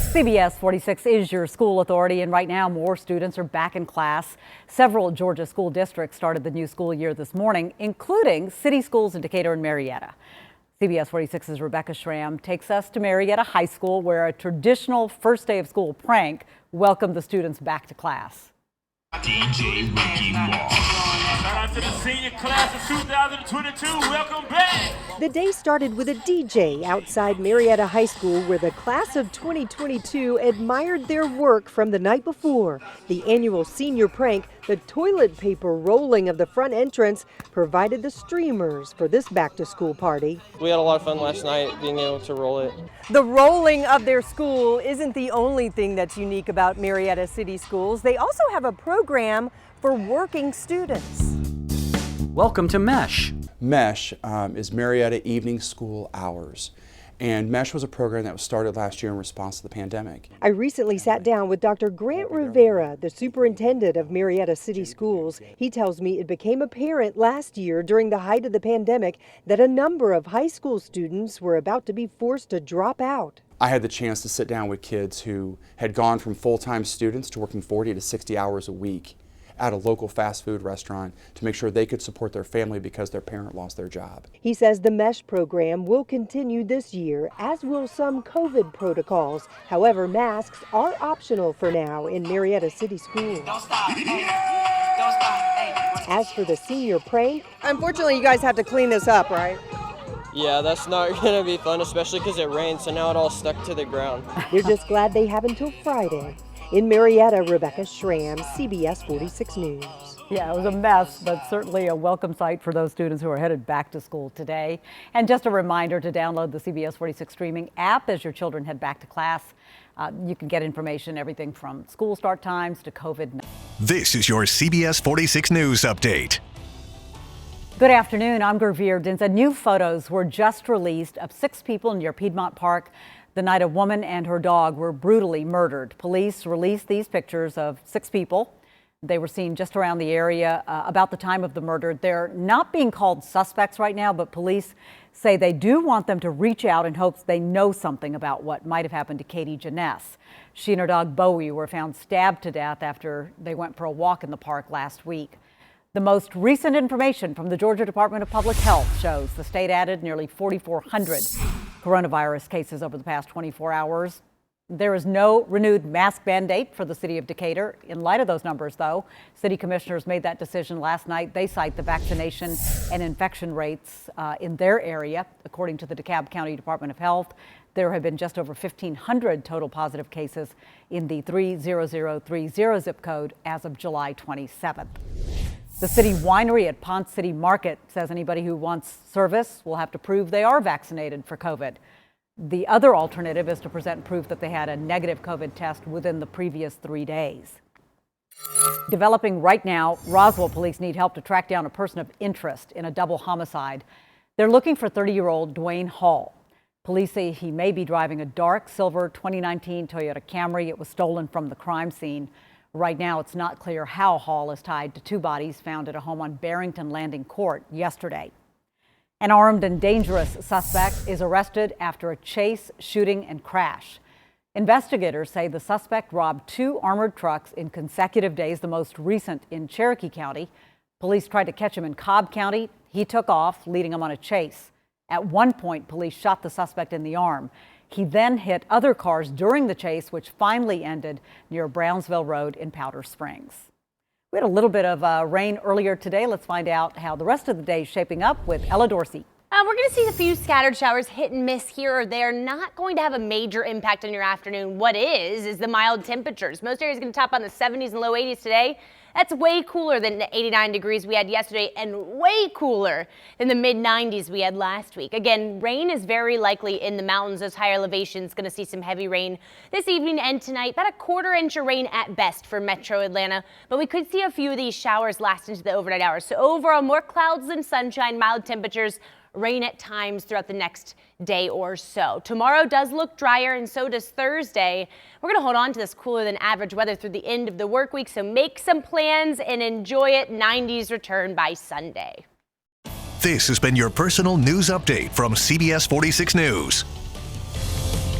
CBS 46 is your school authority, and right now more students are back in class. Several Georgia school districts started the new school year this morning, including city schools in Decatur and Marietta. CBS 46's Rebecca Schramm takes us to Marietta High School, where a traditional first day of school prank welcomed the students back to class. DJ Ricky Moss. Shout out to the senior class of 2022. Welcome back. The day started with a DJ outside Marietta High School, where the class of 2022 admired their work from the night before. The annual senior prank, the toilet paper rolling of the front entrance, provided the streamers for this back-to-school party. We had a lot of fun last night being able to roll it. The rolling of their school isn't the only thing that's unique about Marietta City Schools. They also have a program for working students. Welcome to MESH. MESH is Marietta Evening School Hours. And MESH was a program that was started last year in response to the pandemic. I recently sat down with Dr. Grant Rivera, the superintendent of Marietta City Schools. He tells me it became apparent last year during the height of the pandemic that a number of high school students were about to be forced to drop out. I had the chance to sit down with kids who had gone from full-time students to working 40 to 60 hours a week at a local fast food restaurant to make sure they could support their family because their parent lost their job. He says the MESH program will continue this year, as will some COVID protocols. However, masks are optional for now in Marietta City Schools. Don't stop. Hey. Don't stop. Hey. As for the senior prank, unfortunately you guys have to clean this up, right? Yeah, that's not going to be fun, especially because it rained, so now it all stuck to the ground. They're just glad they have until Friday. In Marietta, Rebecca Schramm, CBS 46 News. Yeah, it was a mess, but certainly a welcome sight for those students who are headed back to school today. And just a reminder to download the CBS 46 streaming app as your children head back to class. You can get information, everything from school start times to COVID. This is your CBS 46 News Update. Good afternoon, I'm Gervier Dinza. New photos were just released of 6 people near Piedmont Park the night a woman and her dog were brutally murdered. Police released these pictures of 6 people. They were seen just around the area about the time of the murder. They're not being called suspects right now, but police say they do want them to reach out in hopes they know something about what might have happened to Katie Janess. She and her dog Bowie were found stabbed to death after they went for a walk in the park last week. The most recent information from the Georgia Department of Public Health shows the state added nearly 4,400 coronavirus cases over the past 24 hours. There is no renewed mask mandate for the city of Decatur. In light of those numbers, though, city commissioners made that decision last night. They cite the vaccination and infection rates in their area. According to the DeKalb County Department of Health, there have been just over 1,500 total positive cases in the 30030 zip code as of July 27th. The city winery at Ponce City Market says anybody who wants service will have to prove they are vaccinated for COVID. The other alternative is to present proof that they had a negative COVID test within the previous 3 days. Developing right now, Roswell police need help to track down a person of interest in a double homicide. They're looking for 30-year-old Dwayne Hall. Police say he may be driving a dark silver 2019 Toyota Camry. It was stolen from the crime scene. Right now, it's not clear how Hall is tied to 2 bodies found at a home on Barrington Landing Court yesterday. An armed and dangerous suspect is arrested after a chase, shooting, and crash. Investigators say the suspect robbed 2 armored trucks in consecutive days, the most recent in Cherokee County. Police tried to catch him in Cobb County. He took off, leading him on a chase. At one point, police shot the suspect in the arm. He then hit other cars during the chase, which finally ended near Brownsville Road in Powder Springs. We had a little bit of rain earlier today. Let's find out how the rest of the day is shaping up with Ella Dorsey. We're going to see a few scattered showers hit and miss here or there. Not going to have a major impact on your afternoon. What is the mild temperatures. Most areas going to top on the 70s and low 80s today. That's way cooler than the 89 degrees we had yesterday and way cooler than the mid-90s we had last week. Again, rain is very likely in the mountains. Those higher elevations going to see some heavy rain this evening and tonight. About a 1/4 inch of rain at best for metro Atlanta, but we could see a few of these showers last into the overnight hours. So overall, more clouds than sunshine, mild temperatures. Rain at times throughout the next day or so. Tomorrow does look drier, and so does Thursday. We're going to hold on to this cooler than average weather through the end of the work week, so make some plans and enjoy it. 90s return by Sunday. This has been your personal news update from CBS 46 News.